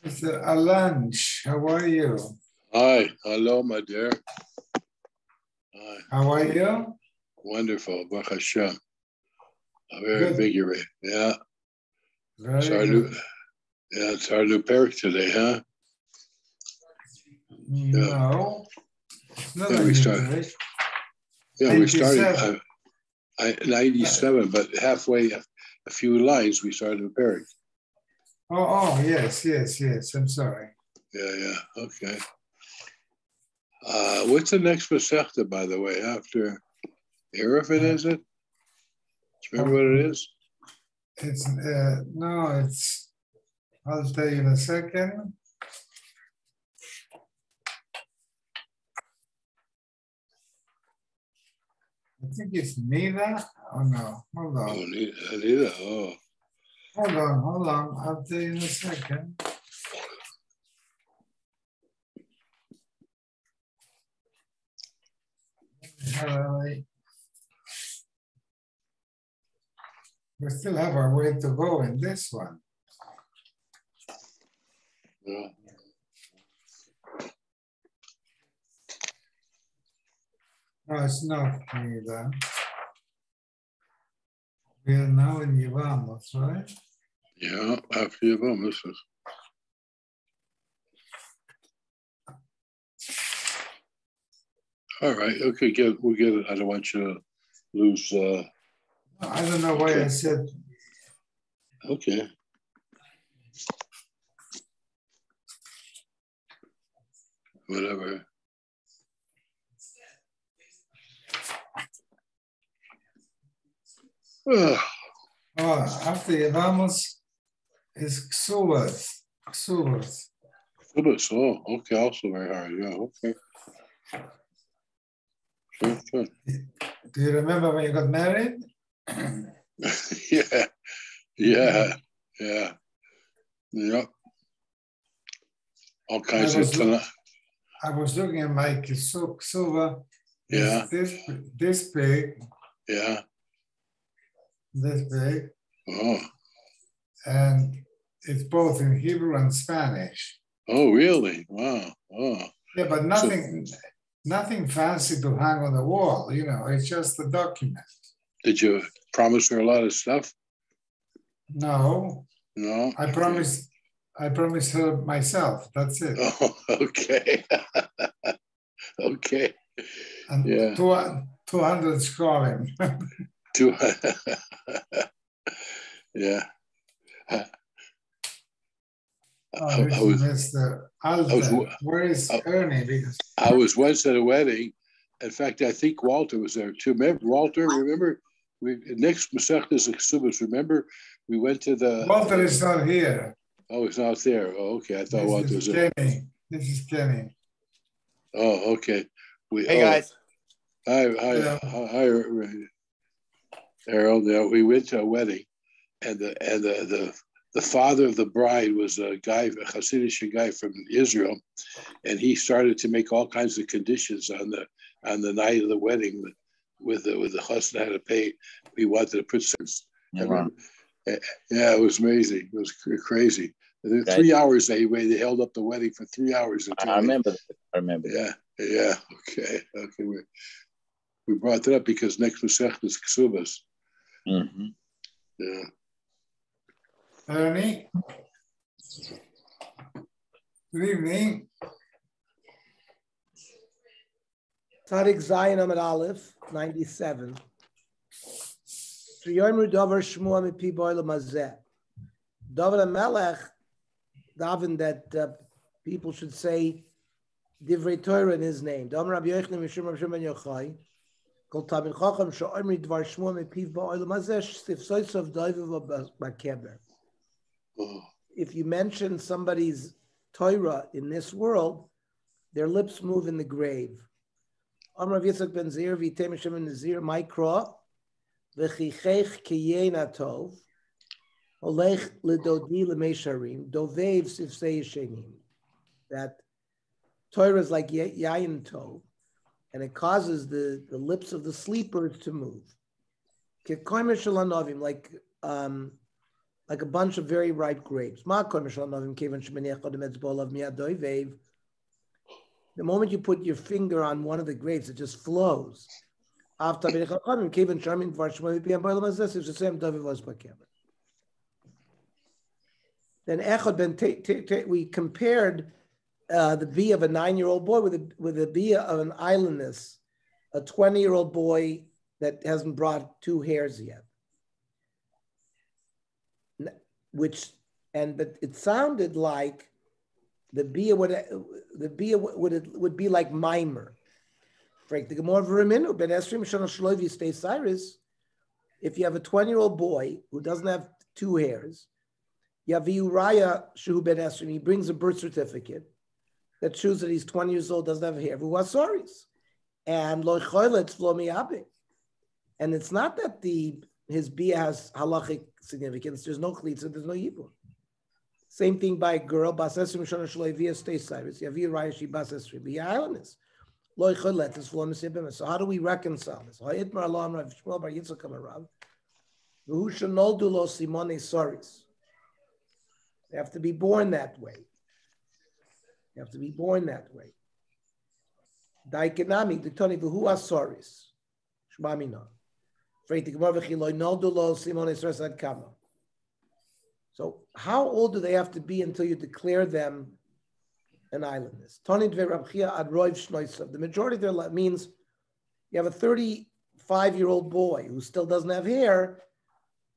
Mr. Alanj, how are you? Hi, hello, my dear. Hi. How are you? Wonderful, Baruch Hashem. Very Good. invigorated. Yeah. Very Started good. it's our new parak today, huh? No, not Yeah, we started. Yeah, we started 97, but halfway, a few lines, we started a parak. Oh, yes. I'm sorry. Yeah, okay. What's the next Masechta, by the way, after Erevin, is it? Do you remember what it is? It's, I'll tell you in a second. I think it's Nida. Oh, no, hold on. Oh, Nida, oh. Hold on. I'll tell you in a second. We still have our way to go in this one. Yeah. No, it's not Nida. We are now in Yevamos, right? Yeah, after Yevamos. All right, okay, we'll get it. I don't want you to lose. I don't know why I said. Okay. Whatever. After Yevamos is Ksuvas. Ksubas, oh, okay, also very hard. Yeah, okay. Sure. Do you remember when you got married? Yeah. All kinds of talent. I was looking at my Ksuva. Yeah. This big. Yeah. This big. Oh. And it's both in Hebrew and Spanish. Oh, really? Wow. Oh. Yeah, but nothing fancy to hang on the wall. It's just a document. Did you promise her a lot of stuff? No. I promised her myself. That's it. Oh, okay. Okay. And yeah. 200 scrolling. 200. Yeah. Where is Ernie? Because I was once at a wedding. In fact, I think Walter was there too. Remember, next Masechta is Ksubas. Remember, we went to the. Walter is not here. Oh, he's not there. Oh, okay. I thought Walter was there. This is Kenny. Oh, okay. Hey guys. Hi, Harold. Yeah, we went to a wedding, and the father of the bride was a Hasidic guy from Israel, and he started to make all kinds of conditions on the night of the wedding with the chassan had to pay. He wanted to put some. Wow. Yeah, it was amazing. It was crazy. 3 hours they held up the wedding for 3 hours. I remember. Yeah. Okay. We brought that up because next Masechta is Ksubas. Mm-hmm. Yeah. Ernie, good evening. Tarik Zayin Amid Aleph, 97. David Melech davened that people should say Divrei Torah in his name. If you mention somebody's Torah in this world, their lips move in the grave. Amar Yitzchak ben Zir v'yitem Hashem ben Nazir Mikra v'chichech kiyena tov olech ledodi lemesharim dovev sifsei yeshenim. That Torah is like yayin tov, and it causes the lips of the sleepers to move. Like like a bunch of very ripe grapes. The moment you put your finger on one of the grapes, it just flows. Then we compared the bee of a 9-year-old boy with a bee of an islandess, a 20-year-old boy that hasn't brought 2 hairs yet. But it sounded like the bia would be like mimer. If you have a 20-year-old boy who doesn't have 2 hairs, he brings a birth certificate that shows that he's 20 years old, doesn't have hair. And it's not that his bia has halachic significance. There's no chlitza, there's no yibum. Same thing by a girl. So how do we reconcile this? They have to be born that way. Daikinami, the Tony Vuhu Asoris. Shmamina. So how old do they have to be until you declare them an islandess? The majority of their life means you have a 35-year-old boy who still doesn't have hair,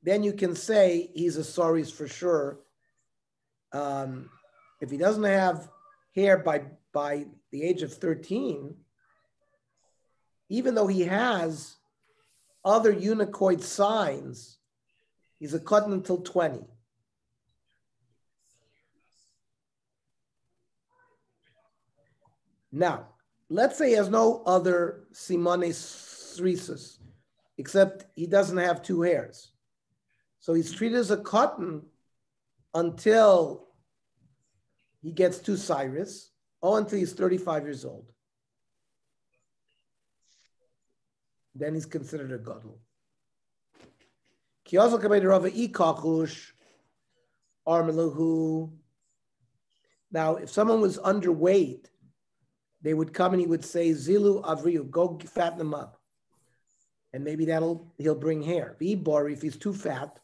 then you can say he's a saris for sure. If he doesn't have hair by the age of 13, even though he has other unicoid signs, he's a cotton until 20. Now, let's say he has no other simones risus, except he doesn't have 2 hairs. So he's treated as a cotton until he gets 2 cyrus, or until he's 35 years old. Then he's considered a gadol. Now, if someone was underweight, they would come and he would say, Zilu Avriyu, go fatten him up. And maybe he'll bring hair. If he's too fat,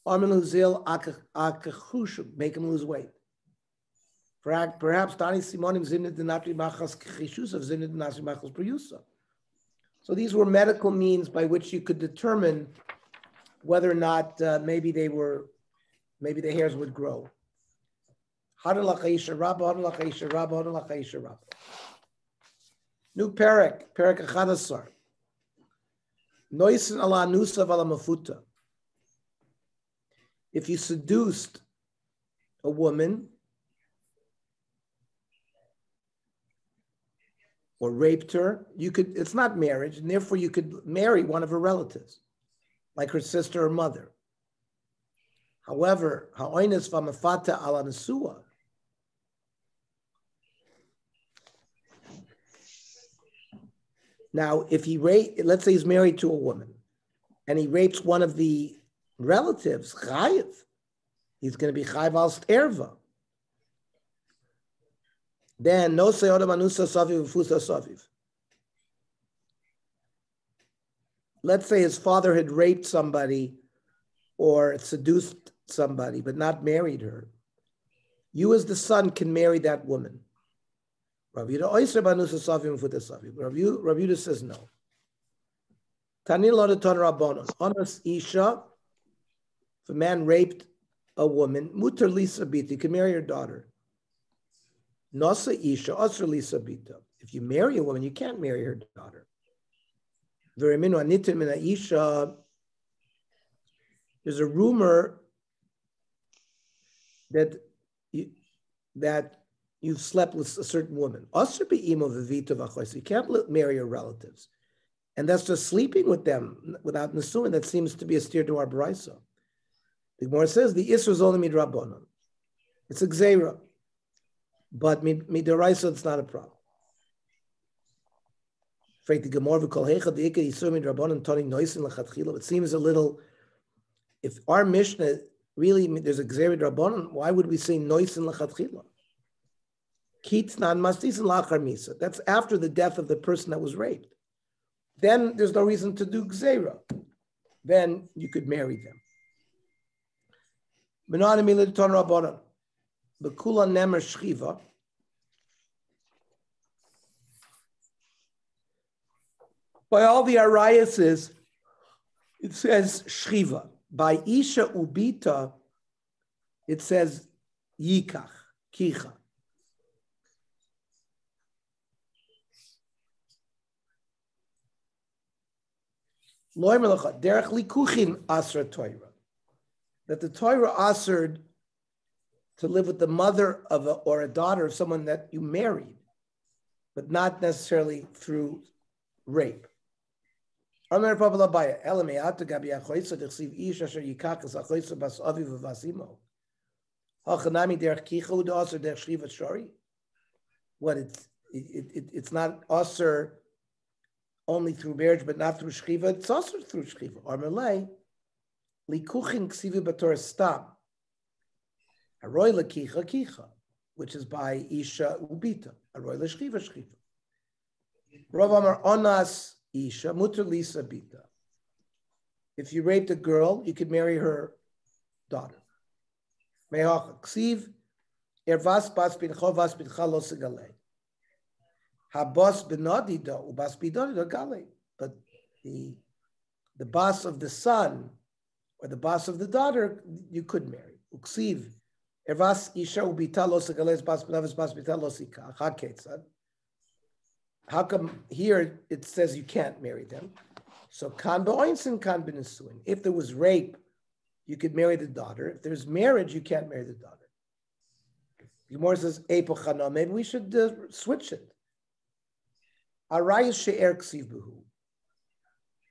Zil Akachushu, make him lose weight. Perhaps Tani Simonim Zinid Dinatri Machas Kishus of Zinid Dinatri Machas Priyusa. So these were medical means by which you could determine whether or not maybe the hairs would grow. New parak achadasar. Noisin ala nusav ala mafuta. If you seduced a woman or raped her, it's not marriage, and therefore you could marry one of her relatives, like her sister or mother. However, ha'oines v'mafata ala nesua. Now, if let's say he's married to a woman, and he rapes one of the relatives, chayiv, he's going to be chayiv al erva. Then no se'odam anusa saviv v'fusa saviv. Let's say his father had raped somebody or seduced somebody, but not married her. You as the son can marry that woman. Rav Yudah says no. Tanil Lodaton Rabbanon. Onas Isha, if a man raped a woman, Mutter Lisa Bita, you can marry your daughter. Nosa Isha, Osra Lisa Bita. If you marry a woman, you can't marry her daughter. There's a rumor that you've slept with a certain woman. You can't marry your relatives. And that's just sleeping with them without nesuin. That seems to be a steer to our brisa. The Gemara says the isra is only midrabanan. It's a gzeira. But midaraisa, it's not a problem. It seems a little, if our Mishnah really there's a Gzeira Rabbanon. Why would we say Noisin Lachatchila? Kitnan Mastisin Lachar Misa. That's after the death of the person that was raped. Then there's no reason to do Gzeira. Then you could marry them. Menon Militon Rabbanon. Bekula Nemer Shchiva. By all the Ariases, it says Shchiva. By Isha Ubita, it says Yikach, Kicha. Loy Melacha, Derech Likuchin Asra Torah. That the Torah assered to live with the mother of or a daughter of someone that you married, but not necessarily through rape. Amar Papa Labaya, Elameata Gabi Achoisa, Dechsiv Ish Asher Yikakas Achoisa Bas Aviv Vasimo. Hachanami Derech Kicha Uda Aser Derech Shriva Shari. What it's not Aser only through marriage, but not through Shchiva. It's also through Shchiva. Armalei Likuchin Ksivu Bator Stam. Aroy Lakicha Kicha, which is by Isha Ubita. Aroy Lashchiva Shchiva. Rav Amar Onas Isha Mutter Lisa Bita. If you raped a girl, you could marry her daughter. Mehacha Ksiv Ervas Bas Bincha Vas Bincha Lo Segalei. Habas Benadida Ubas Bidadida Gale. But the boss of the son or the boss of the daughter, you could marry. Uksiv Ervas Isha Ubita Lo Segalei Bas Benavis Bas Bita Lo Sika. Haketzad. How come here it says you can't marry them? So kan ba'oinsin kan b'nesuin. If there was rape, you could marry the daughter. If there's marriage, you can't marry the daughter. Gemara says epochana. Maybe we should switch it. Arayis she'er ksiv b'hu.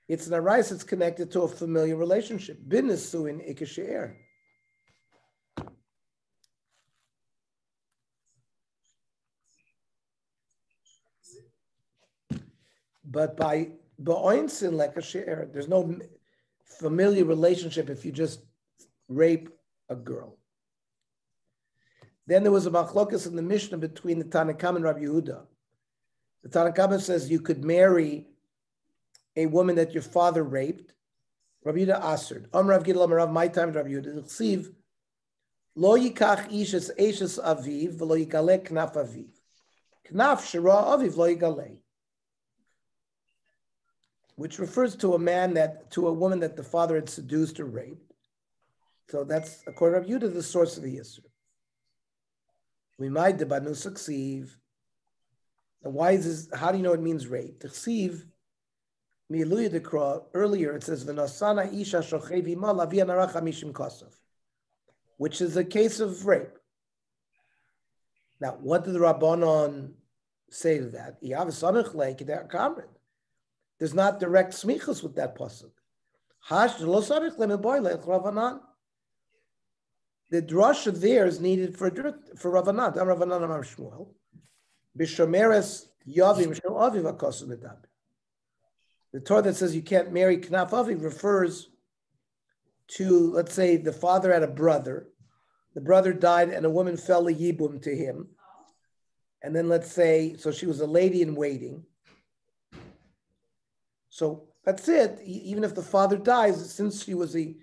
It's an arayis that's connected to a familiar relationship. B'nesuin ike she'er. But by ba'oinsin like a she'er, there's no familiar relationship if you just rape a girl. Then there was a machlokas in the Mishnah between the Tanakam and Rabbi Yehuda. The Tanakam says you could marry a woman that your father raped. Rabbi Yehuda answered, Rav Gidel Rav, my time Rabbi Yehuda, Ksiv, Lo yikach ishes eshes aviv, v'lo yigale knaf aviv. Knaf shira aviv lo yigale. Which refers to a woman that the father had seduced or raped. So that's, according to Rabbi Yehuda, the source of the Yisr. We might debanu succeed. Now, why is this? How do you know it means rape? T'chsiv mi'luya dekra. Earlier it says v'nosana isha shochev ima lavia naracha mishim kosov, which is a case of rape. Now, what did the Rabbanon say to that? Yav like that kamrid. There's not direct smichus with that pasuk. The drasha there is needed for Ravanan. Ravanan Amar Shmuel. B'shomeres yavim shel aviv hakosu medaber. The Torah that says you can't marry knaf aviv refers to, let's say, the father had a brother. The brother died, and a woman fell a yibum to him. And then let's say, so she was a lady in waiting. So that's it. Even if the father dies, since she was a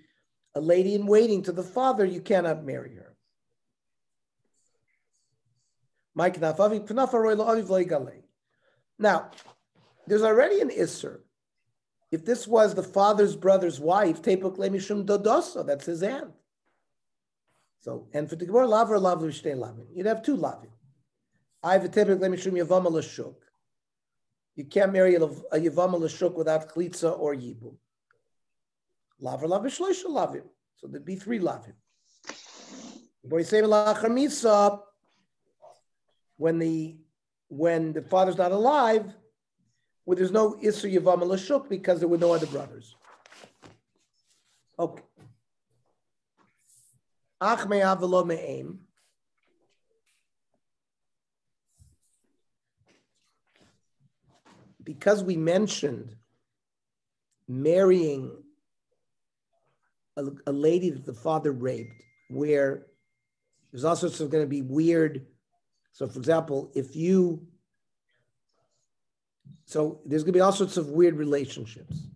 lady in waiting to the father, you cannot marry her. Now, there's already an Isser. If this was the father's brother's wife, that's his aunt. So, and for the Gemara, lav you'd have two lavim. You can't marry a Yevama L'shuk without Chlitza or Yibum. Lavar lav b'shloisha lavim. So there'd be three lavim. When the father's not alive, well, there's no Isser Yevama L'shuk because there were no other brothers. Okay. Ach me'av v'lo me'em. Because we mentioned marrying a lady that the father raped, where there's also going to be weird. So, for example, so there's going to be all sorts of weird relationships.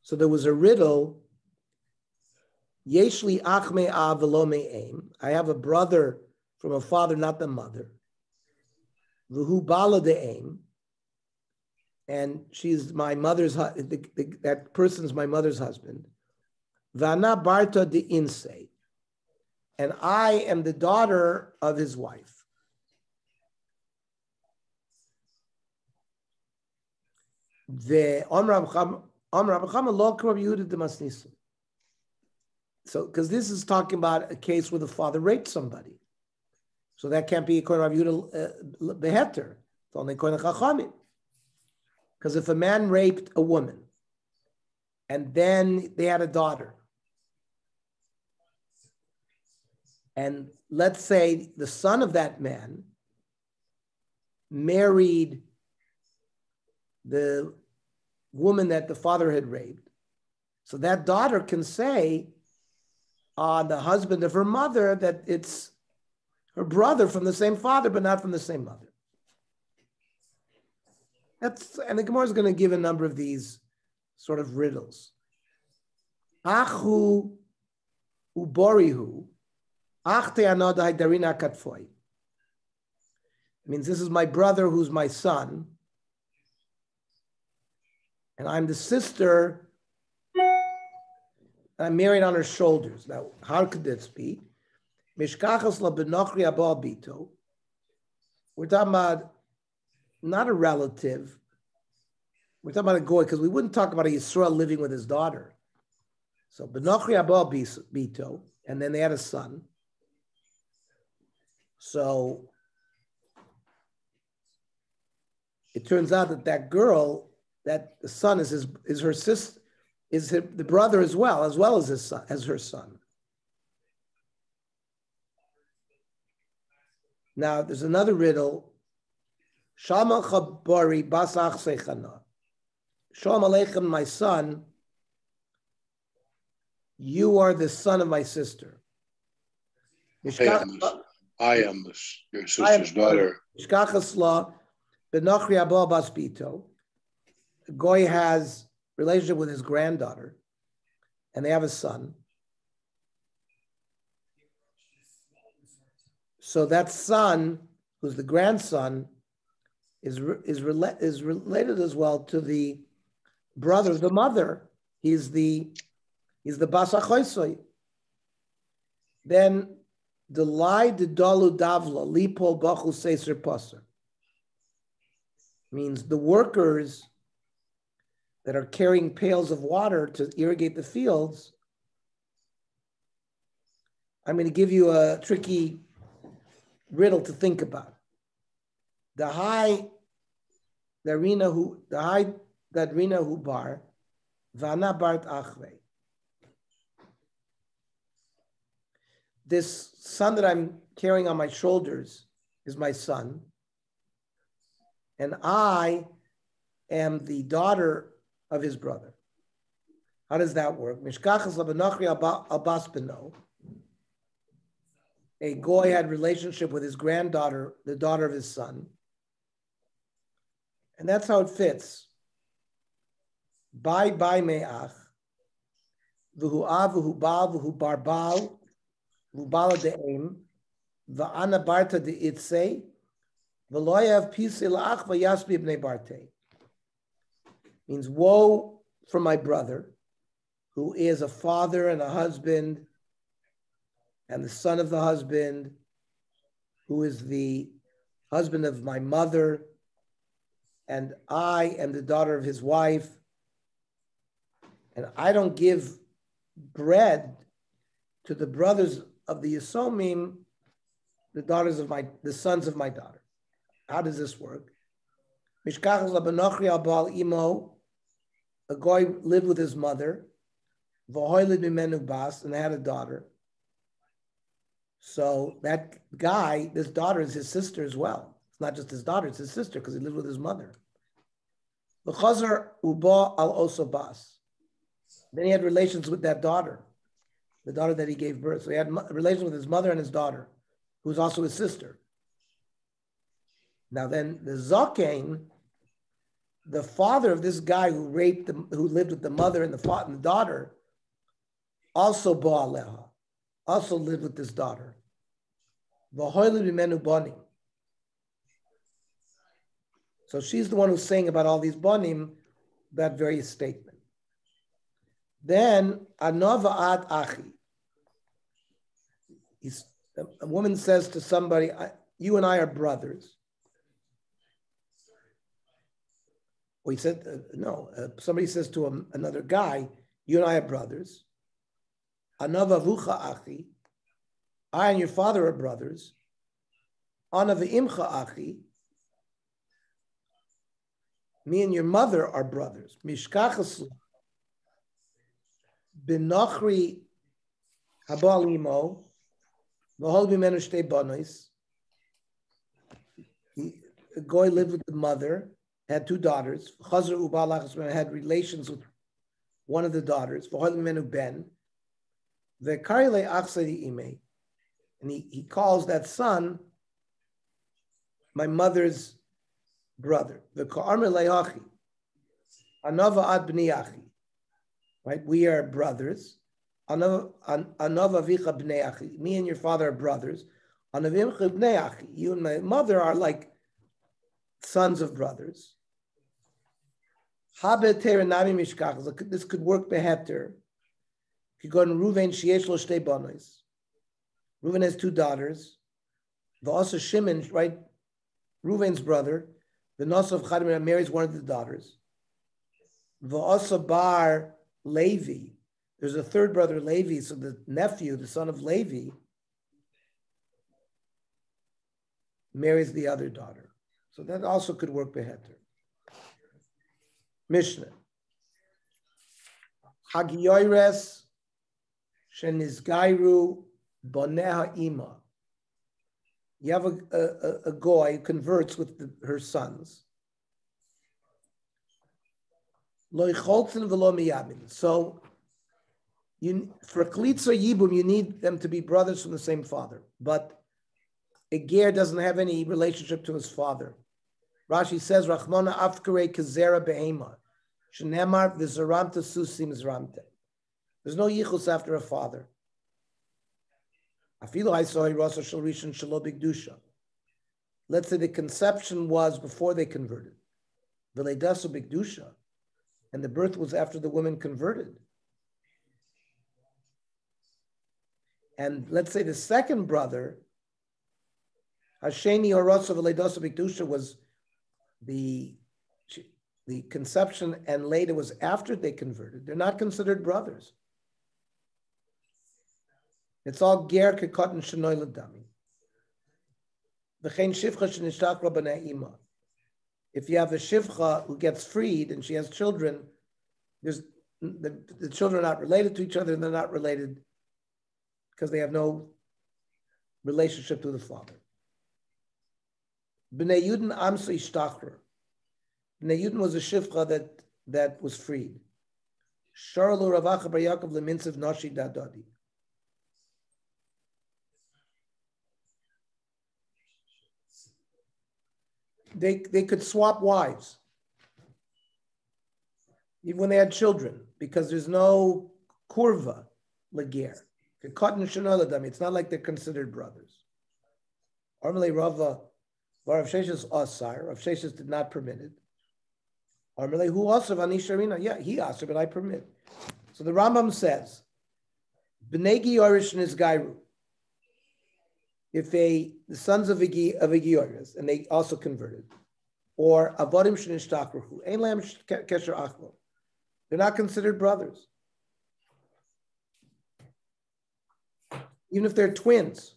So there was a riddle. Yeshli achme av velo me'em. I have a brother from a father, not the mother. V'hu bala de'em. And she's my mother's, that person's my mother's husband. V'ana barta de inse. And I am the daughter of his wife. So, because this is talking about a case where the father raped somebody. So that can't be according to Rav Yehuda beheter. It's only according to Chachamim. Because if a man raped a woman and then they had a daughter, and let's say the son of that man married the woman that the father had raped, so that daughter can say on the husband of her mother that it's her brother from the same father, but not from the same mother. And the Gemara is going to give a number of these sort of riddles. Achu uborihu, achte anodai darina katfoi. Means this is my brother who's my son, and I'm the sister. I'm married on her shoulders. Now, how could this be? Mishkachas la benochri abal bito. We're talking about not a relative. We're talking about a goy, because we wouldn't talk about a Yisrael living with his daughter. So benochri abal bito, and then they had a son. So it turns out that that girl, that the son is her sister, is the brother as well as his son, as her son. Now there's another riddle. Shama chabari basach sechana. Shalom aleichem, my son. You are the son of my sister. I am your sister's daughter. Mishkachas benochri abal bas bito. Goy has relationship with his granddaughter, and they have a son. So that son, who's the grandson, is related as well to the brother of the mother. He's the bas achoisoi. Then the lai de dalu davla lipol bachu seiser passer means the workers that are carrying pails of water to irrigate the fields. I'm going to give you a tricky riddle to think about. The high Darina who bar, Vana Bart Achve. This son that I'm carrying on my shoulders is my son, and I am the daughter of his brother. How does that work? Mishkachas labenachri albas beno. A goy had relationship with his granddaughter, the daughter of his son. And that's how it fits. Bai me'ach, v'hu av, v'hu bal, v'hu barbal, v'hu bala de'em, v'ana barta de'itse, v'loyav pisi la'ach v'yasbi b'nei barte. Means woe for my brother, who is a father and a husband, and the son of the husband, who is the husband of my mother, and I am the daughter of his wife, and I don't give bread to the brothers of the Yisomim, the sons of my daughter. How does this work? Mishkachas labenochri abal imo. A guy lived with his mother, v'hoylid mimenu bas, and they had a daughter. So that guy, this daughter is his sister as well. It's not just his daughter, it's his sister because he lived with his mother. L'chazar uba al oso bas. Then he had relations with that daughter. the daughter that he gave birth. So he had a relation with his mother and his daughter, who's also his sister. Now then, the Zaken, the father of this guy who who lived with the mother and the daughter, also Ba'aleha, also lived with this daughter. V'hoili b'menu banim. So she's the one who's saying about all these banim, that very statement. Then anova ad achi. A woman says to somebody, "You and I are brothers." Or he said, "No." Somebody says to another guy, "You and I are brothers." Anova vucha achi. I and your father are brothers. Ana ve'imcha achi. Me and your mother are brothers. Mishkachas b'nochri habal imo v'hol b'menu shtei banos. A guy lived with the mother, had two daughters. Chazar u'balachas had relations with one of the daughters. V'hol b'menu ben. V'karile achsei ime. And he calls that son my mother's brother. The Ka'arme Le'achi. Anava ad b'ni achi. Right? We are brothers. Anava vicha b'nei achi. Me and your father are brothers. Anavimcha b'nei achi. You and my mother are like sons of brothers. Habe terenami mishkach. This could work beheter. If you go to Ruven, sheyesh lo shtei banos. Reuven has two daughters. The also Shimon, right? Reuven's brother. The Nosov Chadim marries one of the daughters. The also Bar Levi. There's a third brother, Levi. So the nephew, the son of Levi, marries the other daughter. So that also could work beheter. Mishnah. Hagiyoires Shenizgairu Boneha Ima. You have a goy who converts with her sons. So for klitza yibum, you need them to be brothers from the same father. But a ger doesn't have any relationship to his father. Rashi says, Rachmana afkare kezera behema. Shenemar v'zaramta susim zramte. There's no yichus after a father. Let's say the conception was before they converted. And the birth was after the women converted. And let's say the second brother, Hasheni Orosa V'Leidasa B'Kedusha, was the conception, and later was after they converted. They're not considered brothers. It's all ger kekot and shenoy ladami. V'chein shivcha shenishtach rabbanei ima. If you have a shivcha who gets freed and she has children, the children are not related to each other, and they're not related because they have no relationship to the father. Bnei Yudin amsa ishtachra. Bnei Yudin was a shivcha that was freed. Sharlu ravacha bar Yaakov leminsav nashi dadadi. They could swap wives, even when they had children, because there's no kurva leger. It's not like they're considered brothers. Armele Rava, Rav Sheshes Asar, Rav Sheshes did not permit it. Armele, who also Vanisharina? Yeah, he asked, but I permit. So the Rambam says, B'negi Yorish is Gairu. If the sons of Igioris, and they also converted, or Avodim Shenishtakruhu, Ein Lam Kesher Achlo, they're not considered brothers. Even if they're twins.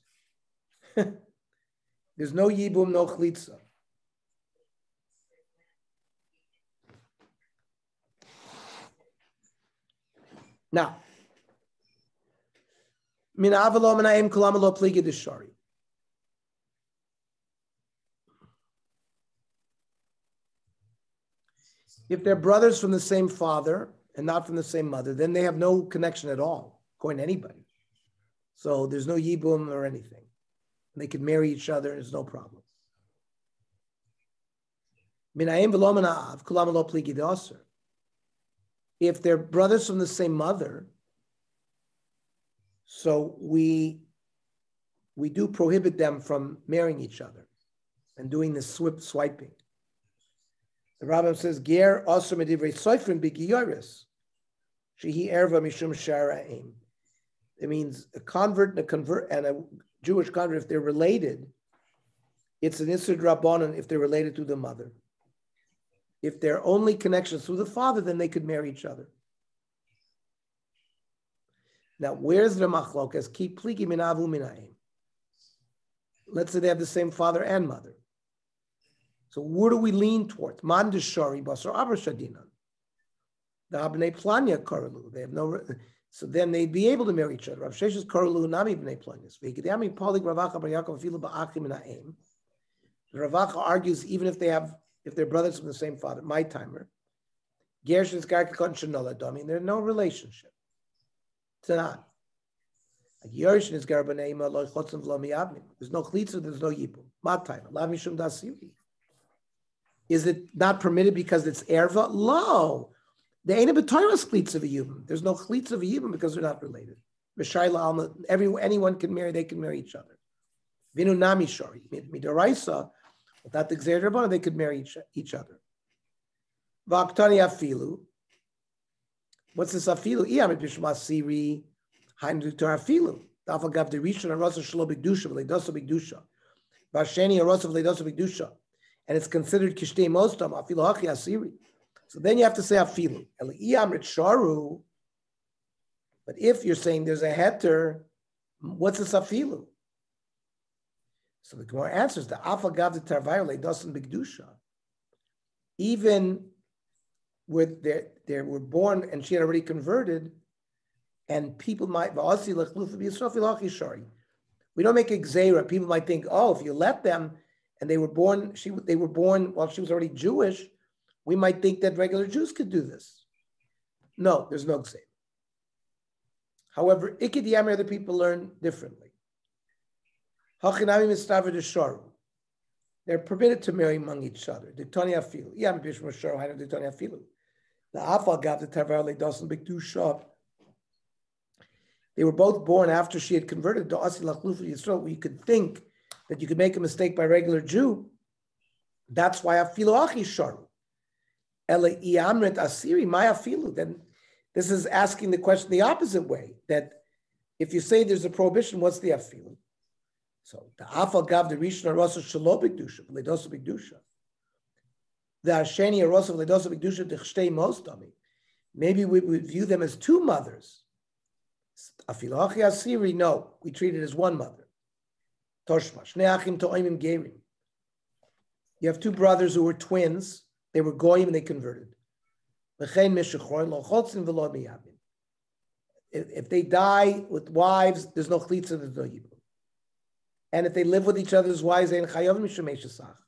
There's no Yibum, no Chlitza. Now, Min Avalo Menaim Kulamalo Pligi Dishari. If they're brothers from the same father and not from the same mother, then they have no connection at all, according to anybody. So there's no yibum or anything. They could marry each other, there's no problem. If they're brothers from the same mother, so we do prohibit them from marrying each other and doing this swiping. The Rambam says, "Ger asur medivrei soifrim b'giyoris, shehi erva mishum shara'im." It means a convert and a Jewish convert, if they're related, it's an isur drabanan if they're related to the mother. If they're only connections through the father, then they could marry each other. Now, where's the machlokas? Ki pligi min avu minayim. Let's say they have the same father and mother. So where do we lean towards? Man deshari basar abar shadinan. The habnei planya karalu. They have no. So then they'd be able to marry each other. Rav Sheshes karalu nami bnei planyas. V'hikidami polig Ravacha bar Yaakov afilu ba'achim minayim. Ravacha argues even if they're brothers from the same father, my timer. Gershon's garkakon shenola dami. They're no relationship. Tanan. Yershin is garbaneima lo chotzim v'lo miyavnim. There's no chlitza, there's no yibum. My timer. La mishum dasiri. Is it not permitted because it's erva? Lo. They ain't a b'toyras chlitza v'yibum. There's no chlitza v'yibum because they're not related. B'shayla alma. Anyone can marry. They can marry each other. Vinu nami shari. Midaraisa. Without the Gzeir Rabbanan, they could marry each other. V'aktani afilu. What's this afilu? Iyamit b'shma siri. Hainu tar afilu. Dafal gav the rishon arosa shlo b'gdusha v'leidosa b'gdusha. V'asheni arosa v'leidosa b'gdusha. And it's considered kishtei mostam afilu hachi asiri. So then you have to say afilu. Eli iyamrit sharu. But if you're saying there's a heter, what's this afilu? So the Gemara answers the afagav the tarvayole doesn't bigdusha. Even where they were born and she had already converted, and people might we don't make a gzeira. People might think, oh, if you let them and they were born while she was already Jewish, we might think that regular Jews could do this. No, there's no gzeira. However, ikid yamir, other people learn differently. They're permitted to marry among each other. The afal gav the tavarle doesn't big do shop. They were both born after she had converted to Asi Lachlufa Yisrael, where you could think that you could make a mistake by a regular Jew. That's why afilu achi sharu. Ele iamret asiri my afilu. Then this is asking the question the opposite way, that if you say there's a prohibition, what's the afilu? So the afal gav the rishon arosa shelo b'kedusha, v'leidosa b'kedusha. The asheni arosa v'leidosa b'kedusha d'chtei mostami. Maybe we would view them as two mothers. Afilu achi asiri, no, we treat it as one mother. Toshma shnei achim to'imim gerim. You have two brothers who were twins. They were goyim and they converted. V'chein mishachor lo chotzin v'lo miyavim. If they die with wives, there's no chlitza, there's no yibum. And if they live with each other's wives, they ain't chayav mishum eshesach.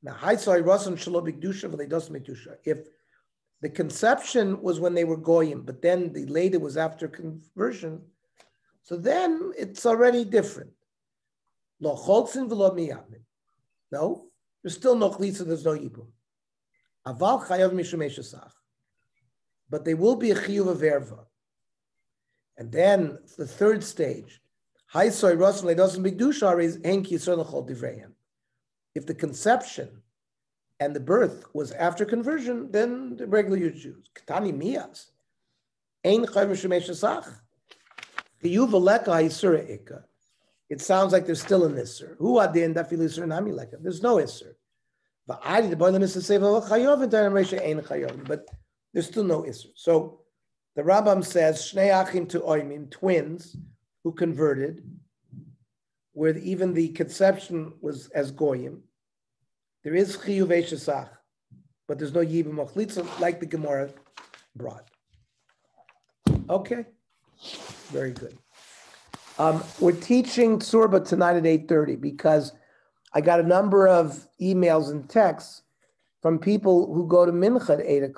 Now, haisai rasan shelo b'kedusha v'leidos b'kedusha. If the conception was when they were goyim, but then the later was after conversion, so then it's already different. Lo cholzin v'lo miyavim. No, there's still no chlitza, there's no yibum. Aval chayav mishum eshesach. But they will be a chiyuv of erva. And then the third stage, if the conception and the birth was after conversion, then the regular Jews. It sounds like there's still an isser. There's no isser. But there's still no isser. So the Rambam says, Shnei achim to oimim, twins, who converted, where even the conception was as goyim, there is chiyuv eshesach, but there's no yibum ochlitza like the Gemara brought. Okay, very good. We're teaching Tsurba tonight at 8:30 because I got a number of emails and texts from people who go to Mincha at 8 o'clock.